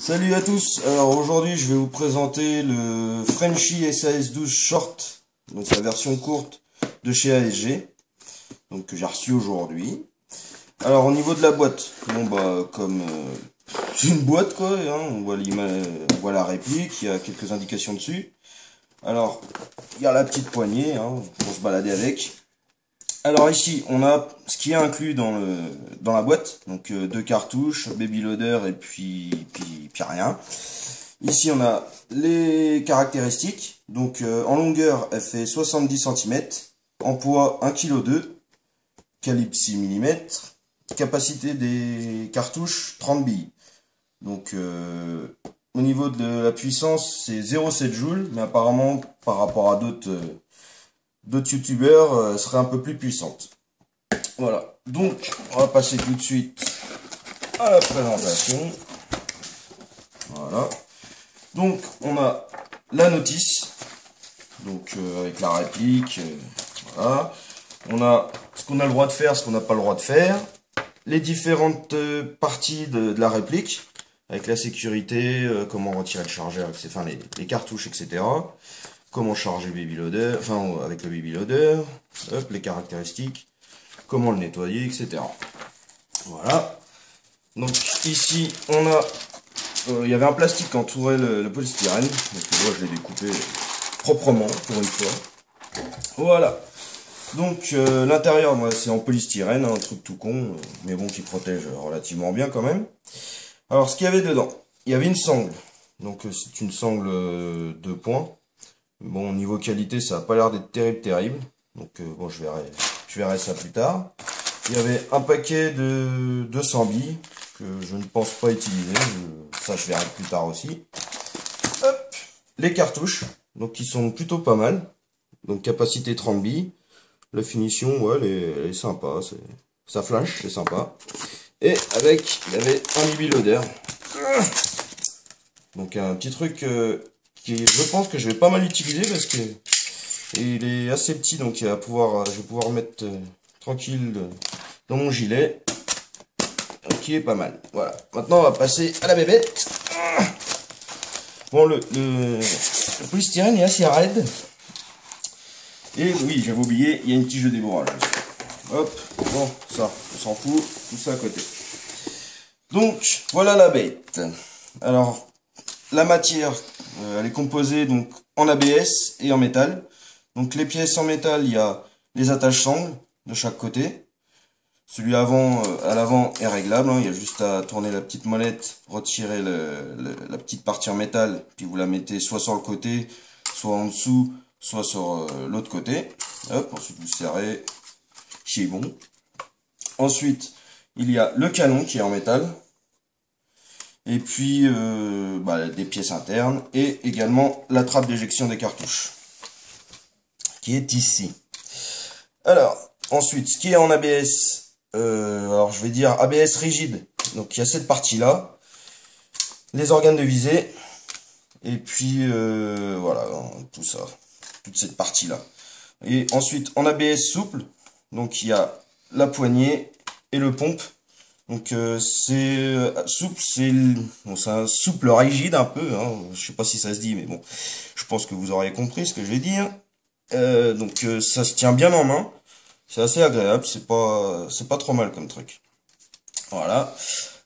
Salut à tous, alors aujourd'hui je vais vous présenter le Frenchy SAS12 Short, donc la version courte de chez ASG, donc que j'ai reçu aujourd'hui. Alors au niveau de la boîte, bon bah comme c'est une boîte quoi, hein, on voit la réplique, il y a quelques indications dessus. Alors il y a la petite poignée hein, pour se balader avec. Alors ici on a ce qui est inclus dans la boîte, donc deux cartouches, baby loader et puis rien. Ici on a les caractéristiques, donc en longueur elle fait 70 cm, en poids 1,2 kg, calibre 6 mm, capacité des cartouches 30 billes. Donc au niveau de la puissance c'est 0,7 joules, mais apparemment par rapport à d'autres youtubeurs serait un peu plus puissante. Voilà, donc on va passer tout de suite à la présentation. Voilà, donc on a la notice, donc avec la réplique, voilà. On a ce qu'on a le droit de faire, ce qu'on n'a pas le droit de faire, les différentes parties de la réplique, avec la sécurité, comment retirer le chargeur, enfin les cartouches, etc. Comment charger le baby loader, enfin avec le baby loader, hop, les caractéristiques, comment le nettoyer, etc. Voilà. Donc ici on a, il y avait un plastique qui entourait le polystyrène, donc moi je l'ai découpé proprement pour une fois. Voilà. Donc l'intérieur, moi c'est en polystyrène, un truc tout con, mais bon qui protège relativement bien quand même. Alors ce qu'il y avait dedans, il y avait une sangle, donc c'est une sangle 2 points. Bon, niveau qualité, ça n'a pas l'air d'être terrible. Donc, bon, je verrai ça plus tard. Il y avait un paquet de 200 billes que je ne pense pas utiliser. Ça, je verrai plus tard aussi. Hop, les cartouches, donc qui sont plutôt pas mal. Donc, capacité 30 billes. La finition, ouais, elle est sympa. Ça flash, c'est sympa. Et avec, il y avait un baby loader. Donc, un petit truc... je pense que je vais pas mal utiliser parce que il est assez petit, donc je vais pouvoir mettre tranquille dans mon gilet, qui est pas mal. Voilà. Maintenant on va passer à la bébête. Bon, le polystyrène est assez raide. Et oui, j'avais oublié, il y a une tige de débourrage. Hop, bon, ça, on s'en fout, tout ça à côté. Donc, voilà la bête. Alors, la matière, elle est composée donc en ABS et en métal. Donc les pièces en métal, il y a les attaches sangles de chaque côté. Celui avant, à l'avant est réglable, hein. Il y a juste à tourner la petite molette, retirer la petite partie en métal, puis vous la mettez soit sur le côté, soit en dessous, soit sur l'autre côté. Hop, ensuite vous serrez, qui est bon. Ensuite, il y a le canon qui est en métal. Et puis des pièces internes et également la trappe d'éjection des cartouches qui est ici. Alors ensuite ce qui est en ABS, alors je vais dire ABS rigide, donc il y a cette partie là, les organes de visée et puis voilà tout ça, toute cette partie là. Et ensuite en ABS souple, donc il y a la poignée et le pompe. Donc c'est souple, c'est un souple rigide un peu, hein. Je sais pas si ça se dit, mais bon, je pense que vous aurez compris ce que je vais dire. Donc ça se tient bien en main, c'est assez agréable, c'est pas trop mal comme truc. Voilà.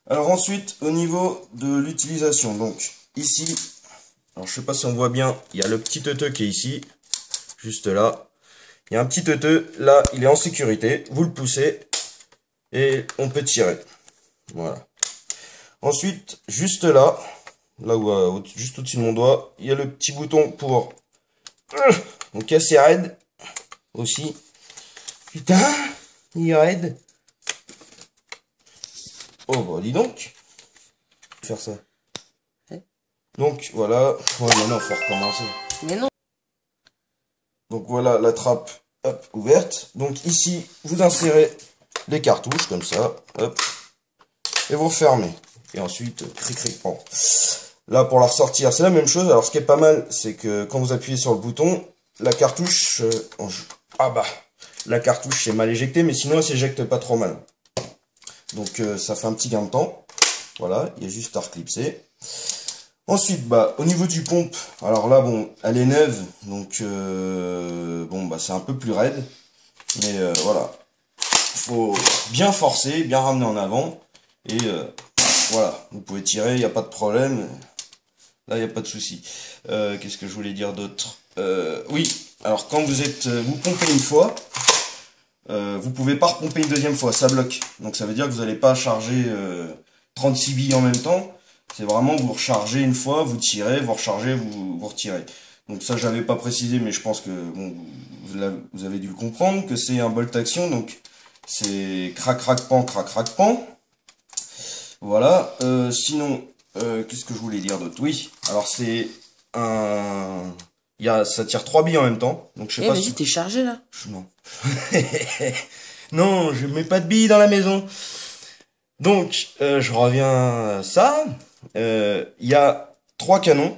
Alors ensuite au niveau de l'utilisation, donc ici, alors je sais pas si on voit bien, il y a le petit teuteux qui est ici, juste là. Il y a un petit teuteux, là il est en sécurité, vous le poussez. Et on peut tirer. Voilà. Ensuite, juste là où juste au-dessus de mon doigt, il y a le petit bouton pour donc casser raide aussi. Putain, il est raide. Oh bah dis donc. Faire ça. Donc voilà. Ouais, maintenant faut recommencer. Mais non. Donc voilà la trappe hop, ouverte. Donc ici, vous insérez les cartouches comme ça, hop, et vous refermez. Et ensuite, cric cric, bon. Là pour la ressortir, c'est la même chose. Alors ce qui est pas mal, c'est que quand vous appuyez sur le bouton, la cartouche, la cartouche est mal éjectée, mais sinon elle s'éjecte pas trop mal. Donc ça fait un petit gain de temps. Voilà, il y a juste à reclipser. Ensuite, bah, au niveau du pompe, alors là, bon, elle est neuve, donc bon, bah, c'est un peu plus raide, mais voilà, faut bien forcer, bien ramener en avant, et voilà, vous pouvez tirer, il n'y a pas de problème, là, il n'y a pas de souci. Qu'est-ce que je voulais dire d'autre? Oui, alors quand vous pompez une fois, vous pouvez pas repomper une deuxième fois, ça bloque, donc ça veut dire que vous n'allez pas charger 36 billes en même temps. C'est vraiment vous rechargez une fois, vous tirez, vous rechargez, vous retirez. Donc ça, j'avais pas précisé, mais je pense que bon, vous avez dû le comprendre, que c'est un bolt action, donc c'est crac crac pan, crac crac pan. Voilà. Sinon, qu'est-ce que je voulais dire d'autre? Oui. Alors c'est un, ça tire 3 billes en même temps, donc je sais pas. Vas-y, t'es chargé là? Non. Non, je mets pas de billes dans la maison. Donc, je reviens à ça. Il y a 3 canons.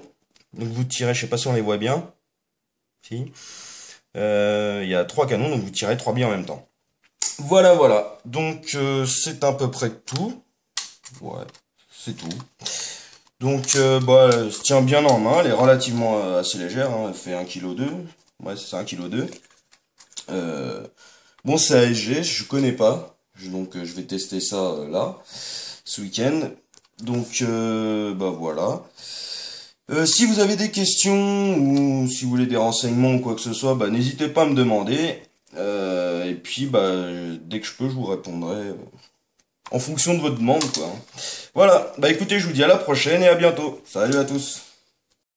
Donc vous tirez, je sais pas si on les voit bien. Si. Il y a 3 canons, donc vous tirez 3 billes en même temps. Voilà, voilà. Donc c'est à peu près tout. Ouais, c'est tout. Donc bah, elle se tient bien en main. Elle est relativement assez légère. Hein. Elle fait 1,2 kg. Ouais, c'est ça, 1,2 kg. Bon, c'est ASG, je connais pas. Donc je vais tester ça là, ce week-end. Donc bah voilà. Si vous avez des questions ou si vous voulez des renseignements ou quoi que ce soit, bah n'hésitez pas à me demander. Et puis bah dès que je peux, je vous répondrai en fonction de votre demande quoi. Voilà, bah écoutez, je vous dis à la prochaine et à bientôt. Salut à tous.